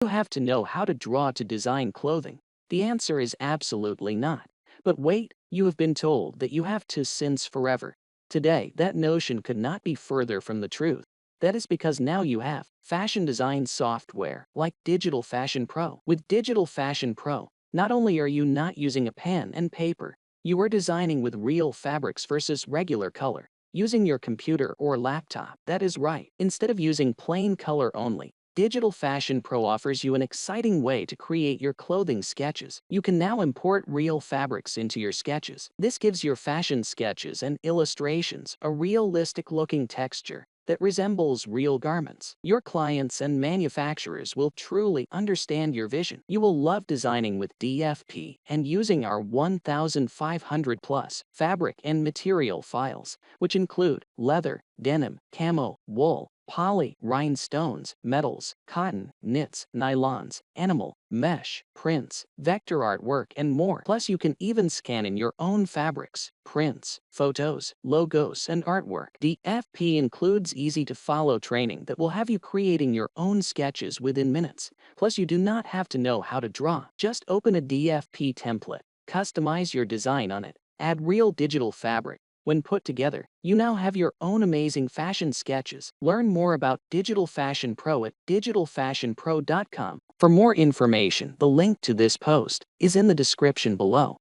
You have to know how to draw to design clothing. The answer is absolutely not. But wait, you have been told that you have to since forever. Today, that notion could not be further from the truth. That is because now you have fashion design software like Digital Fashion Pro. With Digital Fashion Pro, not only are you not using a pen and paper, you are designing with real fabrics versus regular color, using your computer or laptop. That is right. Instead of using plain color only, Digital Fashion Pro offers you an exciting way to create your clothing sketches. You can now import real fabrics into your sketches. This gives your fashion sketches and illustrations a realistic-looking texture that resembles real garments. Your clients and manufacturers will truly understand your vision. You will love designing with DFP and using our 1,500 plus fabric and material files, which include leather, denim, camo, wool, poly, rhinestones, metals, cotton, knits, nylons, animal, mesh, prints, vector artwork, and more. Plus, you can even scan in your own fabrics, prints, photos, logos, and artwork. The FP includes easy-to-follow training that will have you creating your own sketches within minutes. Plus, you do not have to know how to draw. Just open a DFP template, customize your design on it, add real digital fabric. When put together, you now have your own amazing fashion sketches. Learn more about Digital Fashion Pro at digitalfashionpro.com. For more information, the link to this post is in the description below.